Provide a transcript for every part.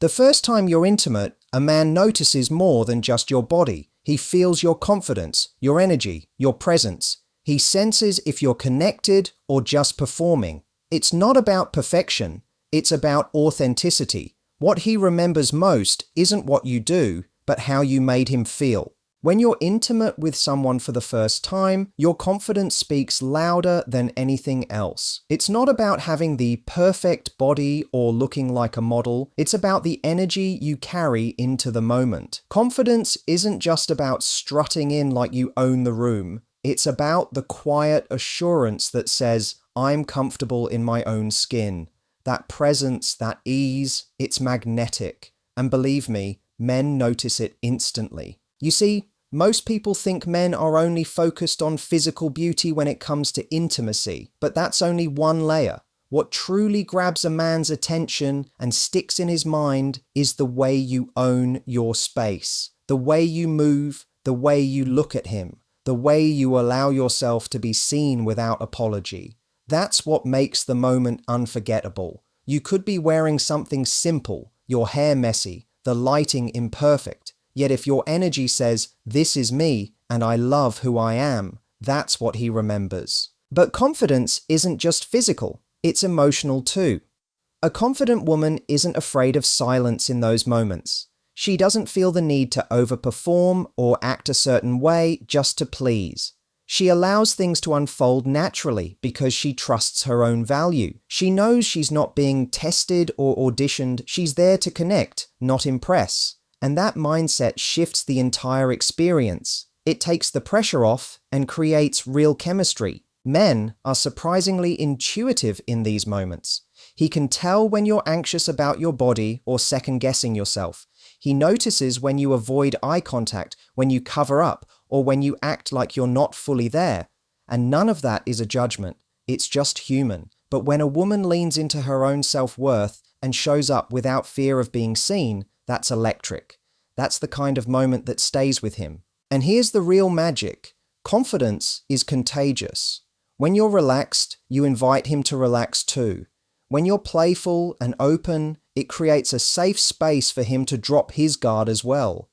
The first time you're intimate, a man notices more than just your body. He feels your confidence, your energy, your presence. He senses if you're connected or just performing. It's not about perfection, it's about authenticity. What he remembers most isn't what you do, but how you made him feel. When you're intimate with someone for the first time, your confidence speaks louder than anything else. It's not about having the perfect body or looking like a model. It's about the energy you carry into the moment. Confidence isn't just about strutting in like you own the room. It's about the quiet assurance that says, I'm comfortable in my own skin. That presence, that ease, it's magnetic. And believe me, men notice it instantly. You see, most people think men are only focused on physical beauty when it comes to intimacy, but that's only one layer. What truly grabs a man's attention and sticks in his mind is the way you own your space, the way you move, the way you look at him, the way you allow yourself to be seen without apology. That's what makes the moment unforgettable. You could be wearing something simple, your hair messy, the lighting imperfect. Yet if your energy says, this is me and I love who I am, that's what he remembers. But confidence isn't just physical, it's emotional too. A confident woman isn't afraid of silence in those moments. She doesn't feel the need to overperform or act a certain way just to please. She allows things to unfold naturally because she trusts her own value. She knows she's not being tested or auditioned, she's there to connect, not impress. And that mindset shifts the entire experience. It takes the pressure off and creates real chemistry. Men are surprisingly intuitive in these moments. He can tell when you're anxious about your body or second-guessing yourself. He notices when you avoid eye contact, when you cover up, or when you act like you're not fully there. And none of that is a judgment. It's just human. But when a woman leans into her own self-worth and shows up without fear of being seen, that's electric. That's the kind of moment that stays with him. And here's the real magic. Confidence is contagious. When you're relaxed, you invite him to relax too. When you're playful and open, it creates a safe space for him to drop his guard as well.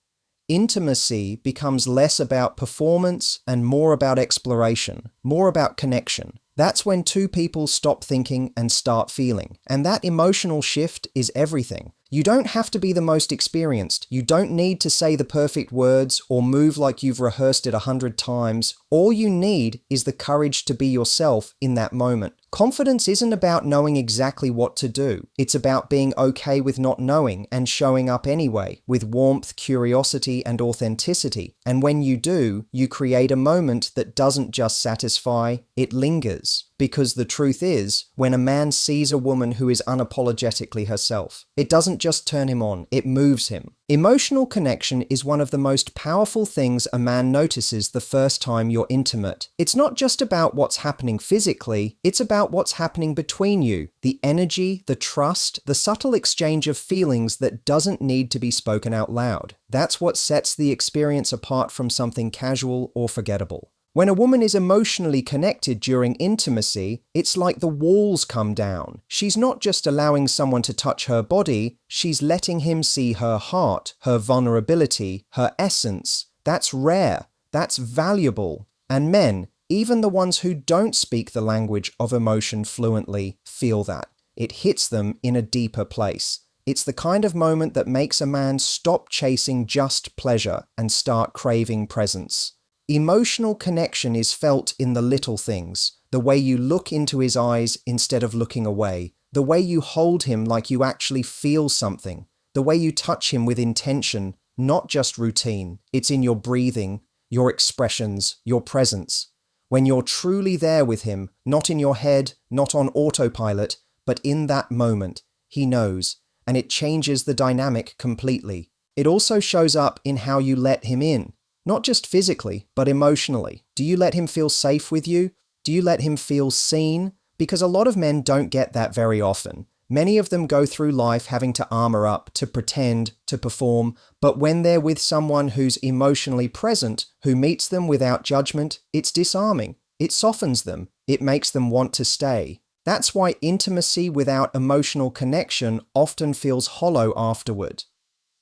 Intimacy becomes less about performance and more about exploration, more about connection. That's when two people stop thinking and start feeling. And that emotional shift is everything. You don't have to be the most experienced. You don't need to say the perfect words or move like you've rehearsed it 100 times. All you need is the courage to be yourself in that moment. Confidence isn't about knowing exactly what to do. It's about being okay with not knowing and showing up anyway, with warmth, curiosity, and authenticity. And when you do, you create a moment that doesn't just satisfy, it lingers. Because the truth is, when a man sees a woman who is unapologetically herself, it doesn't just turn him on, it moves him. Emotional connection is one of the most powerful things a man notices the first time you're intimate. It's not just about what's happening physically, it's about what's happening between you. The energy, the trust, the subtle exchange of feelings that doesn't need to be spoken out loud. That's what sets the experience apart from something casual or forgettable. When a woman is emotionally connected during intimacy, it's like the walls come down. She's not just allowing someone to touch her body, she's letting him see her heart, her vulnerability, her essence. That's rare. That's valuable. And men, even the ones who don't speak the language of emotion fluently, feel that. It hits them in a deeper place. It's the kind of moment that makes a man stop chasing just pleasure and start craving presence. Emotional connection is felt in the little things, the way you look into his eyes instead of looking away, the way you hold him like you actually feel something, the way you touch him with intention, not just routine. It's in your breathing, your expressions, your presence. When you're truly there with him, not in your head, not on autopilot, but in that moment, he knows, and it changes the dynamic completely. It also shows up in how you let him in. Not just physically, but emotionally. Do you let him feel safe with you? Do you let him feel seen? Because a lot of men don't get that very often. Many of them go through life having to armor up, to pretend, to perform, but when they're with someone who's emotionally present, who meets them without judgment, it's disarming. It softens them. It makes them want to stay. That's why intimacy without emotional connection often feels hollow afterward.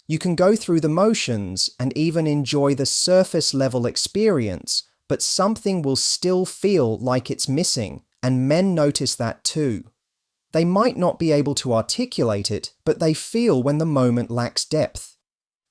You can go through the motions and even enjoy the surface level experience, but something will still feel like it's missing, and men notice that too. They might not be able to articulate it, but they feel when the moment lacks depth.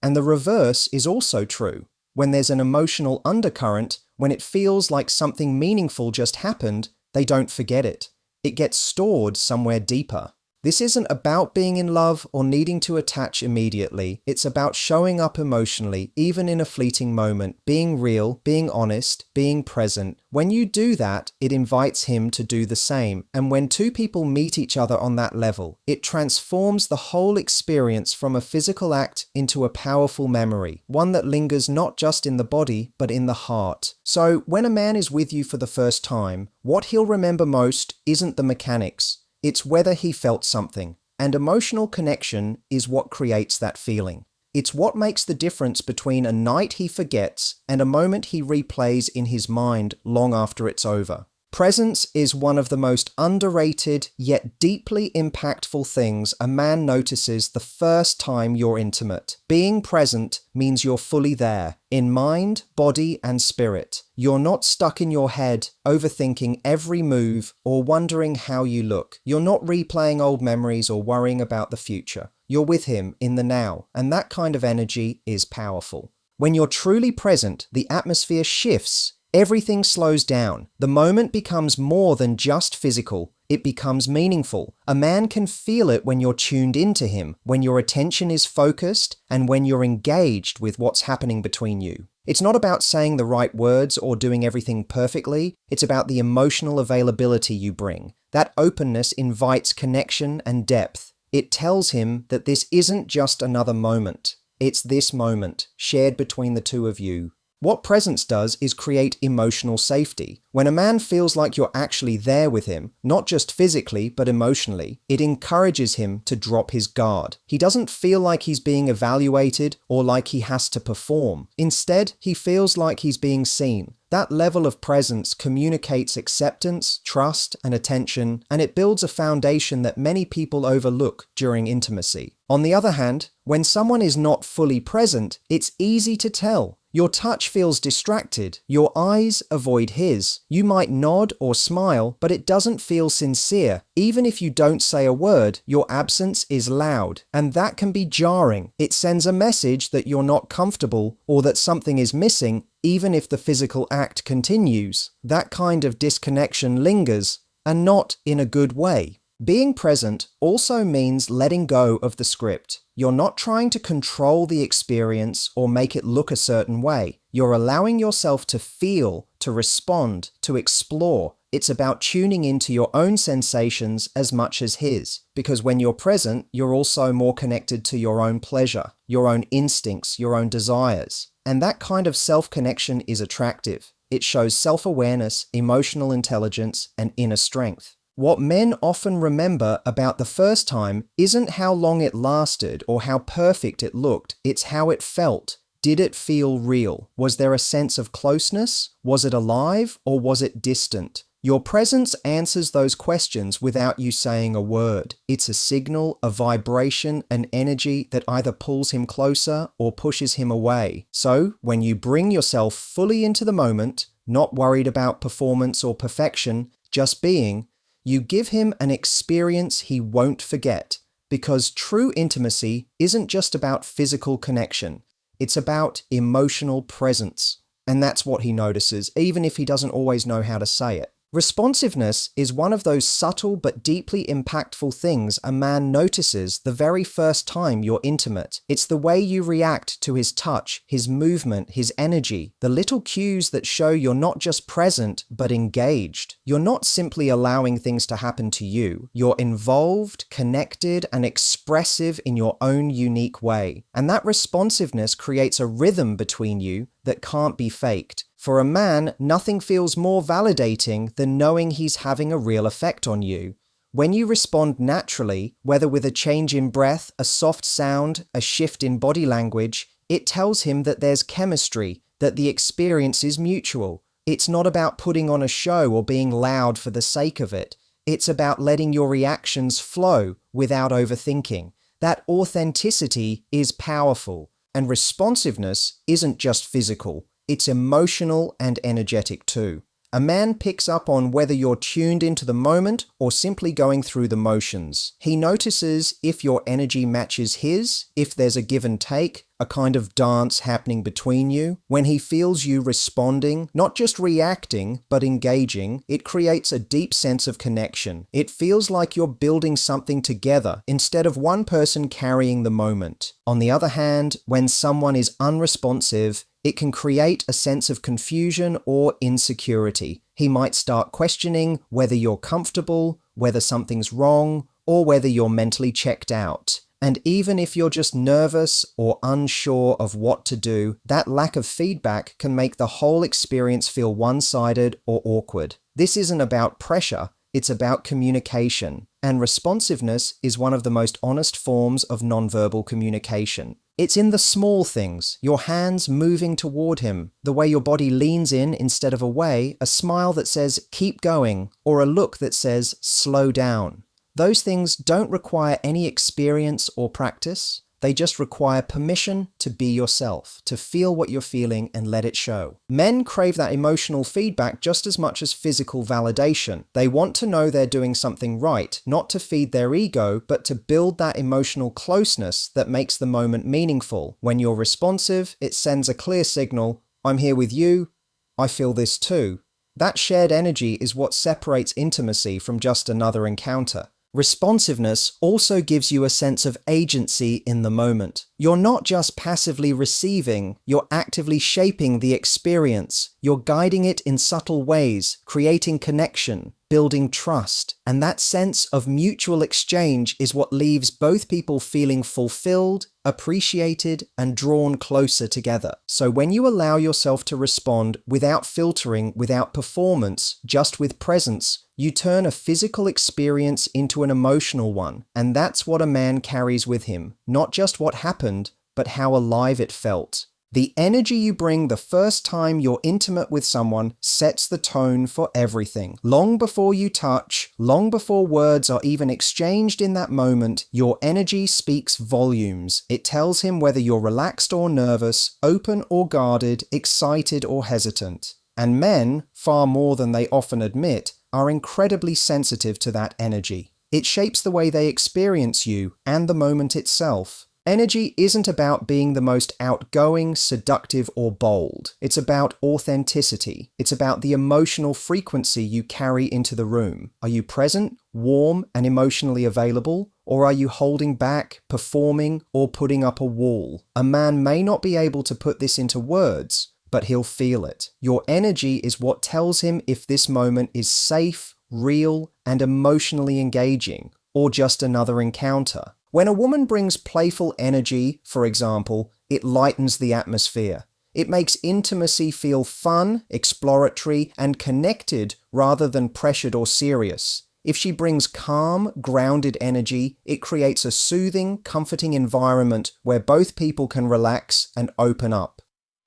And the reverse is also true. When there's an emotional undercurrent, when it feels like something meaningful just happened, they don't forget it. It gets stored somewhere deeper. This isn't about being in love or needing to attach immediately. It's about showing up emotionally, even in a fleeting moment, being real, being honest, being present. When you do that, it invites him to do the same. And when two people meet each other on that level, it transforms the whole experience from a physical act into a powerful memory, one that lingers not just in the body, but in the heart. So when a man is with you for the first time, what he'll remember most isn't the mechanics. It's whether he felt something, and emotional connection is what creates that feeling. It's what makes the difference between a night he forgets and a moment he replays in his mind long after it's over. Presence is one of the most underrated yet deeply impactful things a man notices the first time you're intimate. Being present means you're fully there, in mind, body, and spirit. You're not stuck in your head, overthinking every move or wondering how you look. You're not replaying old memories or worrying about the future. You're with him in the now, and that kind of energy is powerful. When you're truly present, the atmosphere shifts. Everything slows down. The moment becomes more than just physical. It becomes meaningful. A man can feel it when you're tuned into him, when your attention is focused, and when you're engaged with what's happening between you. It's not about saying the right words or doing everything perfectly. It's about the emotional availability you bring. That openness invites connection and depth. It tells him that this isn't just another moment. It's this moment, shared between the two of you. What presence does is create emotional safety. When a man feels like you're actually there with him, not just physically, but emotionally, it encourages him to drop his guard. He doesn't feel like he's being evaluated or like he has to perform. Instead, he feels like he's being seen. That level of presence communicates acceptance, trust, and attention, and it builds a foundation that many people overlook during intimacy. On the other hand, when someone is not fully present, it's easy to tell. Your touch feels distracted. Your eyes avoid his. You might nod or smile, but it doesn't feel sincere. Even if you don't say a word, your absence is loud, and that can be jarring. It sends a message that you're not comfortable or that something is missing, even if the physical act continues. That kind of disconnection lingers, and not in a good way. Being present also means letting go of the script. You're not trying to control the experience or make it look a certain way. You're allowing yourself to feel, to respond, to explore. It's about tuning into your own sensations as much as his. Because when you're present, you're also more connected to your own pleasure, your own instincts, your own desires. And that kind of self-connection is attractive. It shows self-awareness, emotional intelligence, and inner strength. What men often remember about the first time isn't how long it lasted or how perfect it looked, it's how it felt. Did it feel real? Was there a sense of closeness? Was it alive or was it distant? Your presence answers those questions without you saying a word. It's a signal, a vibration, an energy that either pulls him closer or pushes him away. So, when you bring yourself fully into the moment, not worried about performance or perfection, just being, you give him an experience he won't forget, because true intimacy isn't just about physical connection, it's about emotional presence. And that's what he notices, even if he doesn't always know how to say it. Responsiveness is one of those subtle but deeply impactful things a man notices the very first time you're intimate. It's the way you react to his touch, his movement, his energy, the little cues that show you're not just present, but engaged. You're not simply allowing things to happen to you. You're involved, connected, and expressive in your own unique way. And that responsiveness creates a rhythm between you that can't be faked. For a man, nothing feels more validating than knowing he's having a real effect on you. When you respond naturally, whether with a change in breath, a soft sound, a shift in body language, it tells him that there's chemistry, that the experience is mutual. It's not about putting on a show or being loud for the sake of it. It's about letting your reactions flow without overthinking. That authenticity is powerful. And responsiveness isn't just physical, it's emotional and energetic too. A man picks up on whether you're tuned into the moment or simply going through the motions. He notices if your energy matches his, if there's a give and take, a kind of dance happening between you. When he feels you responding, not just reacting, but engaging, it creates a deep sense of connection. It feels like you're building something together instead of one person carrying the moment. On the other hand, when someone is unresponsive, it can create a sense of confusion or insecurity. He might start questioning whether you're comfortable, whether something's wrong, or whether you're mentally checked out. And even if you're just nervous or unsure of what to do, that lack of feedback can make the whole experience feel one-sided or awkward. This isn't about pressure, it's about communication. And responsiveness is one of the most honest forms of nonverbal communication. It's in the small things, your hands moving toward him, the way your body leans in instead of away, a smile that says, keep going, or a look that says, slow down. Those things don't require any experience or practice. They just require permission to be yourself, to feel what you're feeling and let it show. Men crave that emotional feedback just as much as physical validation. They want to know they're doing something right, not to feed their ego, but to build that emotional closeness that makes the moment meaningful. When you're responsive, it sends a clear signal, I'm here with you, I feel this too. That shared energy is what separates intimacy from just another encounter. Responsiveness also gives you a sense of agency in the moment. You're not just passively receiving, you're actively shaping the experience. You're guiding it in subtle ways, creating connection, building trust. And that sense of mutual exchange is what leaves both people feeling fulfilled, appreciated, and drawn closer together. So when you allow yourself to respond without filtering, without performance, just with presence, you turn a physical experience into an emotional one. And that's what a man carries with him. Not just what happened, but how alive it felt. The energy you bring the first time you're intimate with someone sets the tone for everything. Long before you touch, long before words are even exchanged in that moment, your energy speaks volumes. It tells him whether you're relaxed or nervous, open or guarded, excited or hesitant. And men, far more than they often admit, are incredibly sensitive to that energy. It shapes the way they experience you and the moment itself. Energy isn't about being the most outgoing, seductive, or bold. It's about authenticity. It's about the emotional frequency you carry into the room. Are you present, warm, and emotionally available? Or are you holding back, performing, or putting up a wall? A man may not be able to put this into words, but he'll feel it. Your energy is what tells him if this moment is safe, real, and emotionally engaging, or just another encounter. When a woman brings playful energy, for example, it lightens the atmosphere. It makes intimacy feel fun, exploratory, and connected rather than pressured or serious. If she brings calm, grounded energy, it creates a soothing, comforting environment where both people can relax and open up.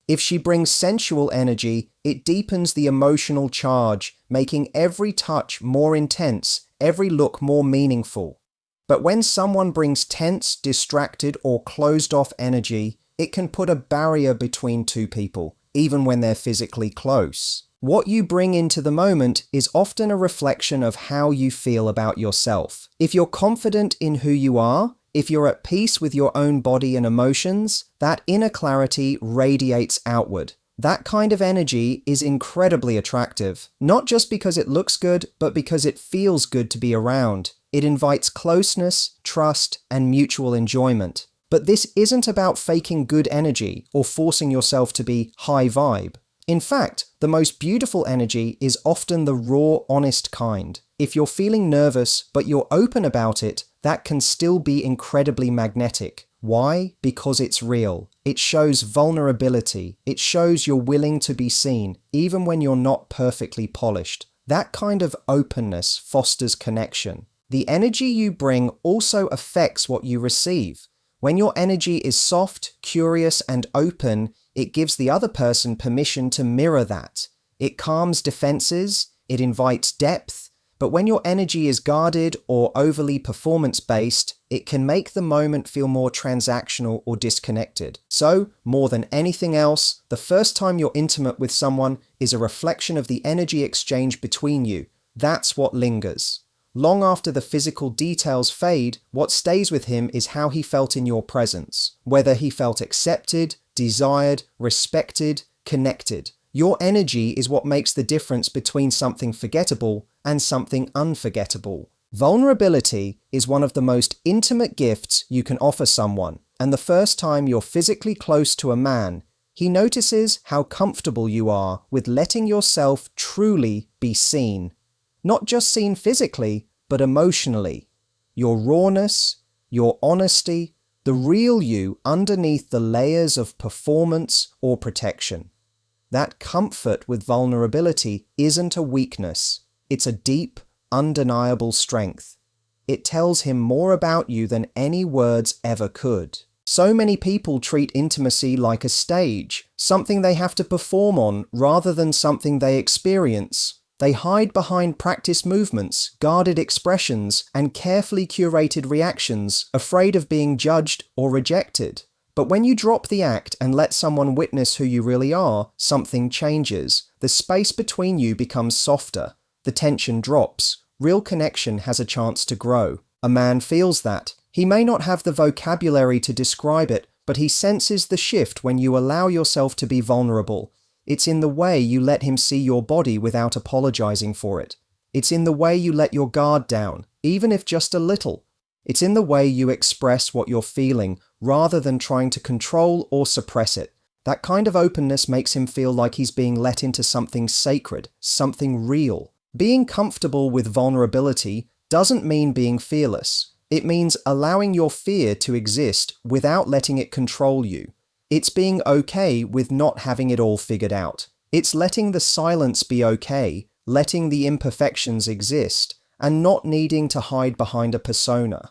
If she brings sensual energy, it deepens the emotional charge, making every touch more intense, every look more meaningful. But when someone brings tense, distracted, or closed-off energy, it can put a barrier between two people, even when they're physically close. What you bring into the moment is often a reflection of how you feel about yourself. If you're confident in who you are, if you're at peace with your own body and emotions, that inner clarity radiates outward. That kind of energy is incredibly attractive, not just because it looks good, but because it feels good to be around. It invites closeness, trust, and mutual enjoyment. But this isn't about faking good energy or forcing yourself to be high vibe. In fact, the most beautiful energy is often the raw, honest kind. If you're feeling nervous, but you're open about it, that can still be incredibly magnetic. Why? Because it's real. It shows vulnerability. It shows you're willing to be seen, even when you're not perfectly polished. That kind of openness fosters connection. The energy you bring also affects what you receive. When your energy is soft, curious, and open, it gives the other person permission to mirror that. It calms defenses, it invites depth, But when your energy is guarded or overly performance-based, it can make the moment feel more transactional or disconnected. So, more than anything else, the first time you're intimate with someone is a reflection of the energy exchange between you. That's what lingers. Long after the physical details fade, what stays with him is how he felt in your presence. Whether he felt accepted, desired, respected, connected. Your energy is what makes the difference between something forgettable and something unforgettable. Vulnerability is one of the most intimate gifts you can offer someone, and the first time you're physically close to a man, he notices how comfortable you are with letting yourself truly be seen. Not just seen physically, but emotionally. Your rawness, your honesty, the real you underneath the layers of performance or protection. That comfort with vulnerability isn't a weakness. It's a deep, undeniable strength. It tells him more about you than any words ever could. So many people treat intimacy like a stage, something they have to perform on rather than something they experience. They hide behind practiced movements, guarded expressions, and carefully curated reactions, afraid of being judged or rejected. But when you drop the act and let someone witness who you really are, something changes. The space between you becomes softer. The tension drops. Real connection has a chance to grow. A man feels that. He may not have the vocabulary to describe it, but he senses the shift when you allow yourself to be vulnerable. It's in the way you let him see your body without apologizing for it. It's in the way you let your guard down, even if just a little. It's in the way you express what you're feeling, rather than trying to control or suppress it. That kind of openness makes him feel like he's being let into something sacred, something real. Being comfortable with vulnerability doesn't mean being fearless. It means allowing your fear to exist without letting it control you. It's being okay with not having it all figured out. It's letting the silence be okay, letting the imperfections exist, and not needing to hide behind a persona.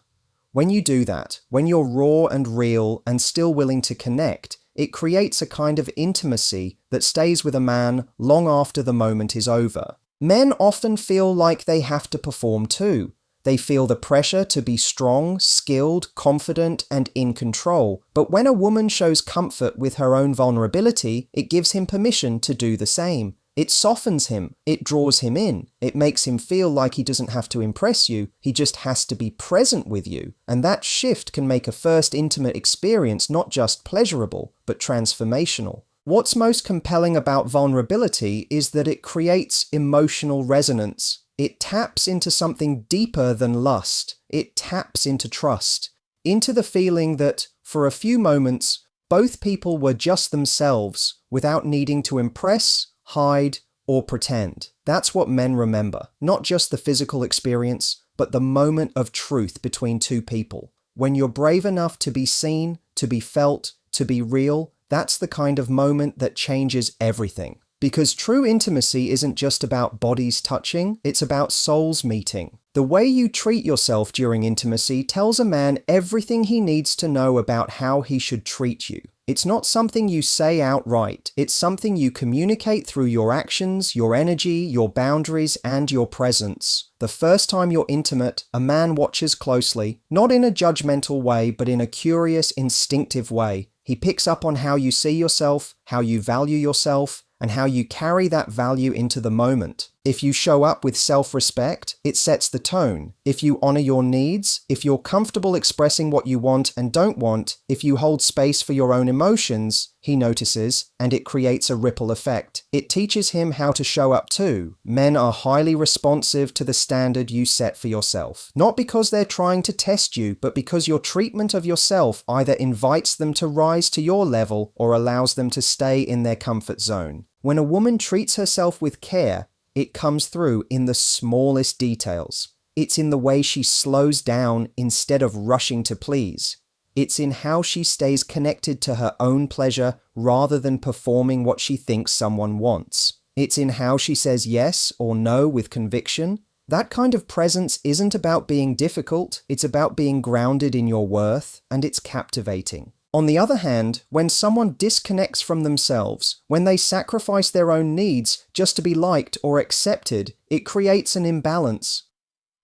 When you do that, when you're raw and real and still willing to connect, it creates a kind of intimacy that stays with a man long after the moment is over. Men often feel like they have to perform too. They feel the pressure to be strong, skilled, confident, and in control. But when a woman shows comfort with her own vulnerability, it gives him permission to do the same. It softens him, it draws him in, it makes him feel like he doesn't have to impress you, he just has to be present with you. And that shift can make a first intimate experience not just pleasurable, but transformational. What's most compelling about vulnerability is that it creates emotional resonance. It taps into something deeper than lust. It taps into trust, into the feeling that, for a few moments, both people were just themselves, without needing to impress, hide, or pretend. That's what men remember. Not just the physical experience, but the moment of truth between two people. When you're brave enough to be seen, to be felt, to be real, that's the kind of moment that changes everything. Because true intimacy isn't just about bodies touching, it's about souls meeting. The way you treat yourself during intimacy tells a man everything he needs to know about how he should treat you. It's not something you say outright, it's something you communicate through your actions, your energy, your boundaries, and your presence. The first time you're intimate, a man watches closely, not in a judgmental way, but in a curious, instinctive way. He picks up on how you see yourself, how you value yourself, and how you carry that value into the moment. If you show up with self-respect, it sets the tone. If you honor your needs, if you're comfortable expressing what you want and don't want, if you hold space for your own emotions, he notices, and it creates a ripple effect. It teaches him how to show up too. Men are highly responsive to the standard you set for yourself. Not because they're trying to test you, but because your treatment of yourself either invites them to rise to your level or allows them to stay in their comfort zone. When a woman treats herself with care, it comes through in the smallest details. It's in the way she slows down instead of rushing to please. It's in how she stays connected to her own pleasure rather than performing what she thinks someone wants. It's in how she says yes or no with conviction. That kind of presence isn't about being difficult, it's about being grounded in your worth, and it's captivating. On the other hand, when someone disconnects from themselves, when they sacrifice their own needs just to be liked or accepted, it creates an imbalance.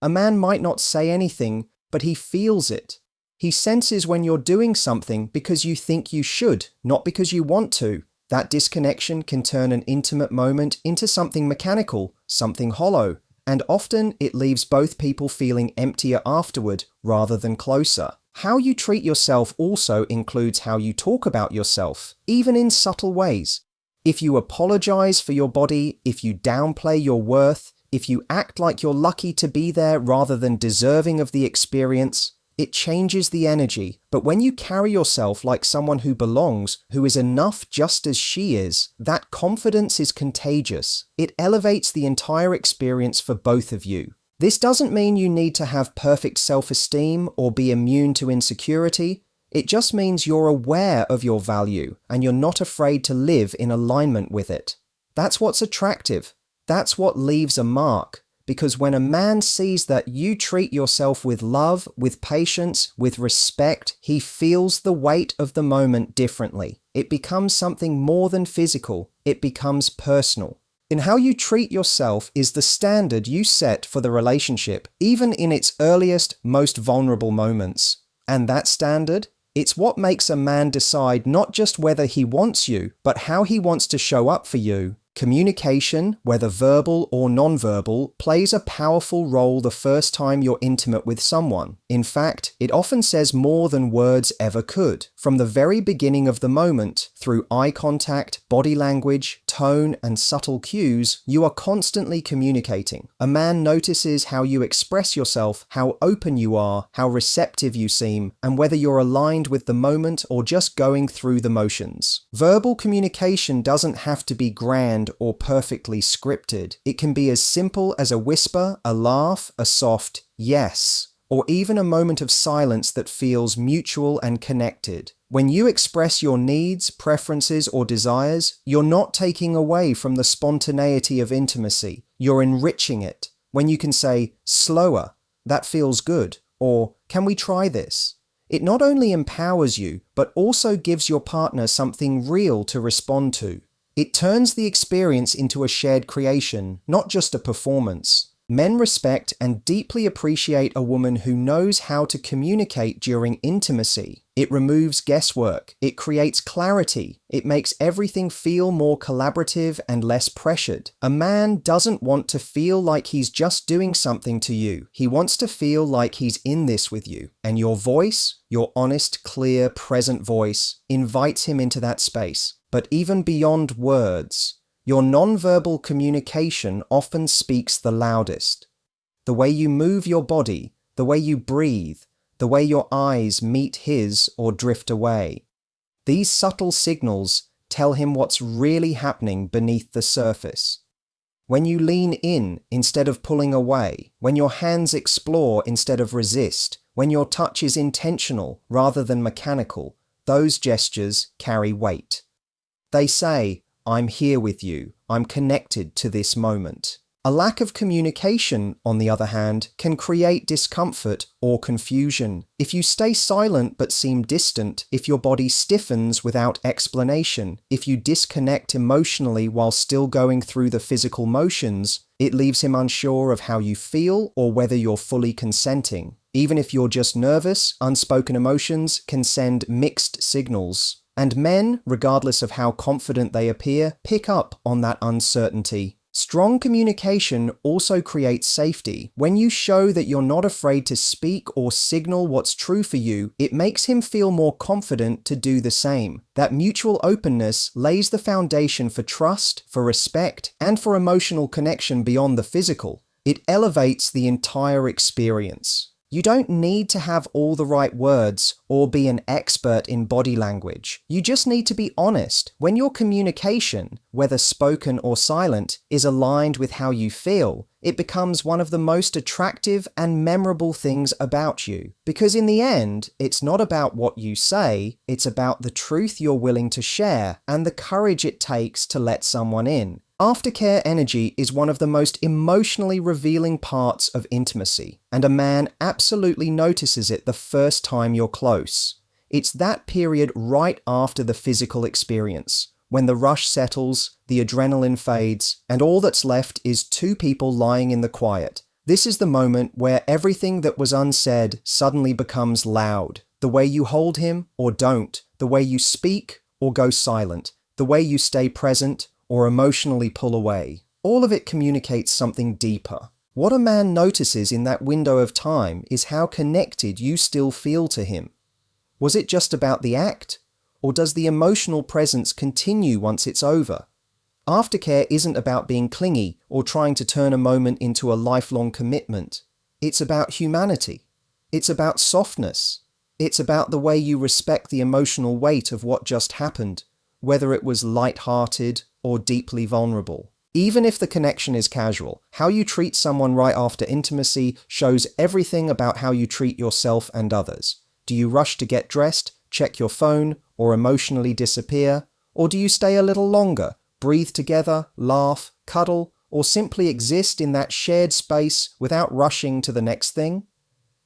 A man might not say anything, but he feels it. He senses when you're doing something because you think you should, not because you want to. That disconnection can turn an intimate moment into something mechanical, something hollow, and often it leaves both people feeling emptier afterward rather than closer. How you treat yourself also includes how you talk about yourself, even in subtle ways. If you apologize for your body, if you downplay your worth, if you act like you're lucky to be there rather than deserving of the experience, it changes the energy. But when you carry yourself like someone who belongs, who is enough just as she is, that confidence is contagious. It elevates the entire experience for both of you. This doesn't mean you need to have perfect self-esteem or be immune to insecurity. It just means you're aware of your value and you're not afraid to live in alignment with it. That's what's attractive. That's what leaves a mark. Because when a man sees that you treat yourself with love, with patience, with respect, he feels the weight of the moment differently. It becomes something more than physical. It becomes personal. In how you treat yourself is the standard you set for the relationship, even in its earliest, most vulnerable moments. And that standard? It's what makes a man decide not just whether he wants you, but how he wants to show up for you. Communication, whether verbal or non-verbal, plays a powerful role the first time you're intimate with someone. In fact, it often says more than words ever could. From the very beginning of the moment, through eye contact, body language, tone, and subtle cues, you are constantly communicating. A man notices how you express yourself, how open you are, how receptive you seem, and whether you're aligned with the moment or just going through the motions. Verbal communication doesn't have to be grand or perfectly scripted. It can be as simple as a whisper, a laugh, a soft yes, or even a moment of silence that feels mutual and connected. When you express your needs, preferences, or desires, you're not taking away from the spontaneity of intimacy. You're enriching it. When you can say, slower, that feels good, or can we try this? It not only empowers you, but also gives your partner something real to respond to. It turns the experience into a shared creation, not just a performance. Men respect and deeply appreciate a woman who knows how to communicate during intimacy. It removes guesswork. It creates clarity. It makes everything feel more collaborative and less pressured. A man doesn't want to feel like he's just doing something to you. He wants to feel like he's in this with you. And your voice, your honest, clear, present voice, invites him into that space. But even beyond words, your nonverbal communication often speaks the loudest. The way you move your body, the way you breathe, the way your eyes meet his or drift away. These subtle signals tell him what's really happening beneath the surface. When you lean in instead of pulling away, when your hands explore instead of resist, when your touch is intentional rather than mechanical, those gestures carry weight. They say, I'm here with you, I'm connected to this moment. A lack of communication, on the other hand, can create discomfort or confusion. If you stay silent but seem distant, if your body stiffens without explanation, if you disconnect emotionally while still going through the physical motions, it leaves him unsure of how you feel or whether you're fully consenting. Even if you're just nervous, unspoken emotions can send mixed signals. And men, regardless of how confident they appear, pick up on that uncertainty. Strong communication also creates safety. When you show that you're not afraid to speak or signal what's true for you, it makes him feel more confident to do the same. That mutual openness lays the foundation for trust, for respect, and for emotional connection beyond the physical. It elevates the entire experience. You don't need to have all the right words or be an expert in body language. You just need to be honest. When your communication, whether spoken or silent, is aligned with how you feel, it becomes one of the most attractive and memorable things about you. Because in the end, it's not about what you say, it's about the truth you're willing to share and the courage it takes to let someone in. Aftercare energy is one of the most emotionally revealing parts of intimacy, and a man absolutely notices it the first time you're close. It's that period right after the physical experience, when the rush settles, the adrenaline fades, and all that's left is two people lying in the quiet, This is the moment where everything that was unsaid suddenly becomes loud. The way you hold him or don't, the way you speak or go silent, the way you stay present or emotionally pull away. All of it communicates something deeper. What a man notices in that window of time is how connected you still feel to him. Was it just about the act? Or does the emotional presence continue once it's over? Aftercare isn't about being clingy or trying to turn a moment into a lifelong commitment. It's about humanity. It's about softness. It's about the way you respect the emotional weight of what just happened, whether it was light-hearted or deeply vulnerable. Even if the connection is casual, how you treat someone right after intimacy shows everything about how you treat yourself and others. Do you rush to get dressed, check your phone, or emotionally disappear? Or do you stay a little longer, breathe together, laugh, cuddle, or simply exist in that shared space without rushing to the next thing?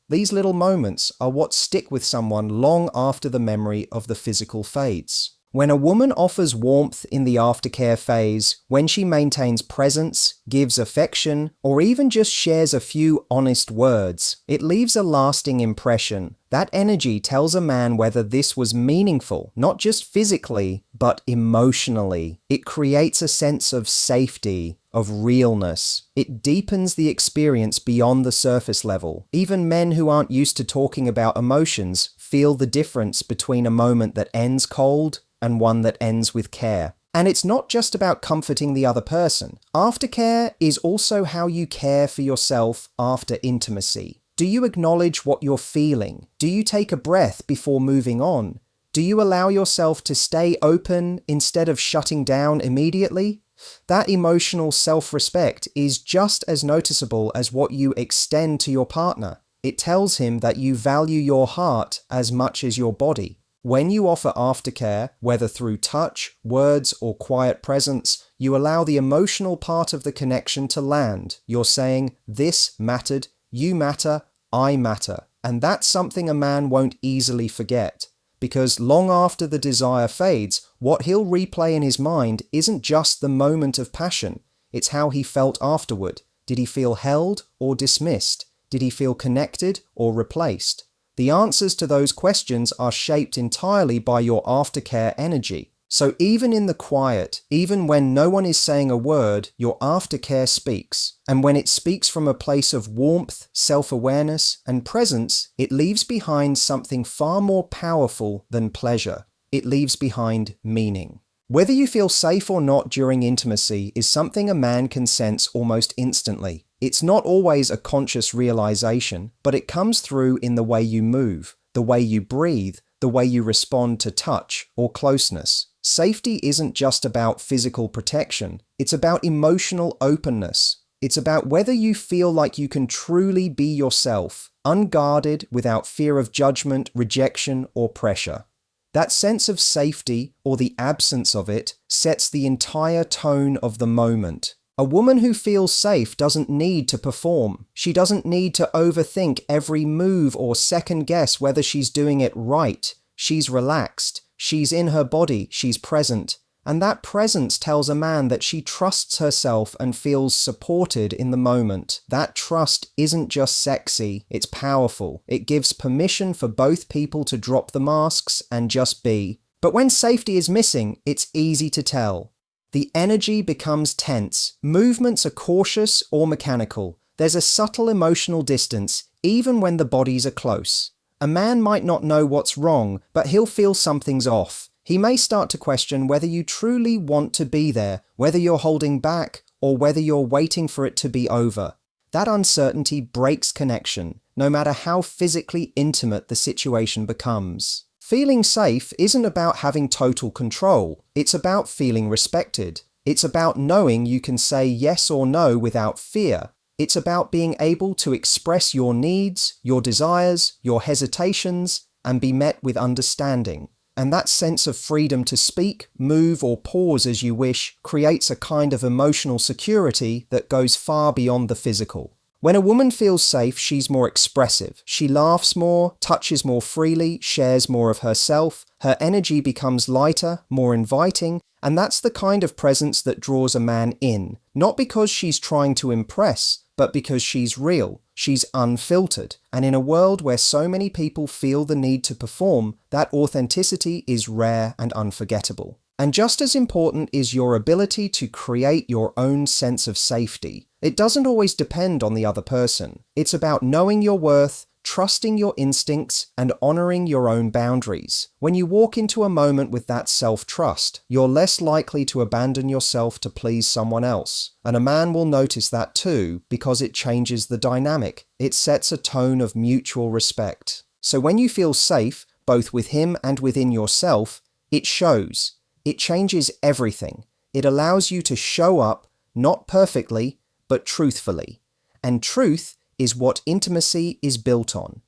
These little moments are what stick with someone long after the memory of the physical fades. When a woman offers warmth in the aftercare phase, when she maintains presence, gives affection, or even just shares a few honest words, it leaves a lasting impression. That energy tells a man whether this was meaningful, not just physically, but emotionally. It creates a sense of safety, of realness. It deepens the experience beyond the surface level. Even men who aren't used to talking about emotions feel the difference between a moment that ends cold and one that ends with care. And it's not just about comforting the other person. Aftercare is also how you care for yourself after intimacy. Do you acknowledge what you're feeling? Do you take a breath before moving on? Do you allow yourself to stay open instead of shutting down immediately? That emotional self-respect is just as noticeable as what you extend to your partner. It tells him that you value your heart as much as your body. When you offer aftercare, whether through touch, words, or quiet presence, you allow the emotional part of the connection to land. You're saying, this mattered, you matter, I matter. And that's something a man won't easily forget. Because long after the desire fades, what he'll replay in his mind isn't just the moment of passion, it's how he felt afterward. Did he feel held or dismissed? Did he feel connected or replaced? The answers to those questions are shaped entirely by your aftercare energy. So even in the quiet, even when no one is saying a word, your aftercare speaks. And when it speaks from a place of warmth, self-awareness, and presence, it leaves behind something far more powerful than pleasure. It leaves behind meaning. Whether you feel safe or not during intimacy is something a man can sense almost instantly. It's not always a conscious realization, but it comes through in the way you move, the way you breathe, the way you respond to touch or closeness. Safety isn't just about physical protection, it's about emotional openness. It's about whether you feel like you can truly be yourself, unguarded, without fear of judgment, rejection, or pressure. That sense of safety, or the absence of it, sets the entire tone of the moment. A woman who feels safe doesn't need to perform. She doesn't need to overthink every move or second guess whether she's doing it right. She's relaxed. She's in her body. She's present. And that presence tells a man that she trusts herself and feels supported in the moment. That trust isn't just sexy, it's powerful. It gives permission for both people to drop the masks and just be. But when safety is missing, it's easy to tell. The energy becomes tense. Movements are cautious or mechanical. There's a subtle emotional distance, even when the bodies are close. A man might not know what's wrong, but he'll feel something's off. He may start to question whether you truly want to be there, whether you're holding back, or whether you're waiting for it to be over. That uncertainty breaks connection, no matter how physically intimate the situation becomes. Feeling safe isn't about having total control. It's about feeling respected. It's about knowing you can say yes or no without fear. It's about being able to express your needs, your desires, your hesitations, and be met with understanding. And that sense of freedom to speak, move, or pause as you wish creates a kind of emotional security that goes far beyond the physical. When a woman feels safe, she's more expressive. She laughs more, touches more freely, shares more of herself. Her energy becomes lighter, more inviting, and that's the kind of presence that draws a man in. Not because she's trying to impress, but because she's real. She's unfiltered. And in a world where so many people feel the need to perform, that authenticity is rare and unforgettable. And just as important is your ability to create your own sense of safety. It doesn't always depend on the other person. It's about knowing your worth, trusting your instincts, and honoring your own boundaries. When you walk into a moment with that self-trust, you're less likely to abandon yourself to please someone else. And a man will notice that too, because it changes the dynamic. It sets a tone of mutual respect. So when you feel safe, both with him and within yourself, it shows. It changes everything. It allows you to show up, not perfectly, but truthfully. And truth is what intimacy is built on.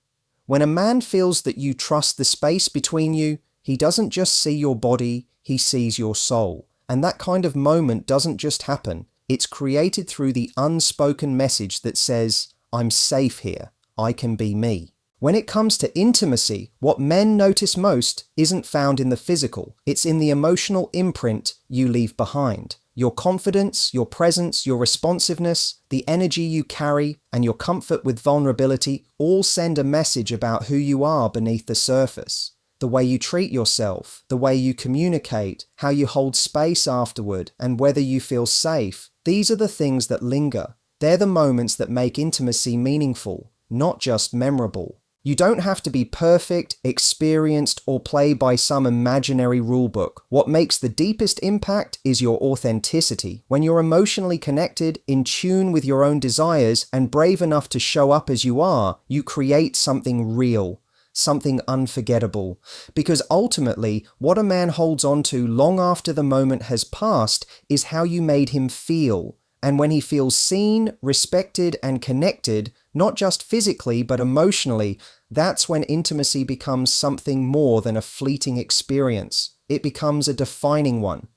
When a man feels that you trust the space between you, he doesn't just see your body, he sees your soul. And that kind of moment doesn't just happen. It's created through the unspoken message that says, I'm safe here. I can be me. When it comes to intimacy, what men notice most isn't found in the physical. It's in the emotional imprint you leave behind. Your confidence, your presence, your responsiveness, the energy you carry, and your comfort with vulnerability all send a message about who you are beneath the surface. The way you treat yourself, the way you communicate, how you hold space afterward, and whether you feel safe. These are the things that linger. They're the moments that make intimacy meaningful, not just memorable. You don't have to be perfect, experienced, or play by some imaginary rulebook. What makes the deepest impact is your authenticity. When you're emotionally connected, in tune with your own desires, and brave enough to show up as you are, you create something real, something unforgettable. Because ultimately, what a man holds on to long after the moment has passed is how you made him feel. And when he feels seen, respected, and connected, not just physically, but emotionally, that's when intimacy becomes something more than a fleeting experience. It becomes a defining one.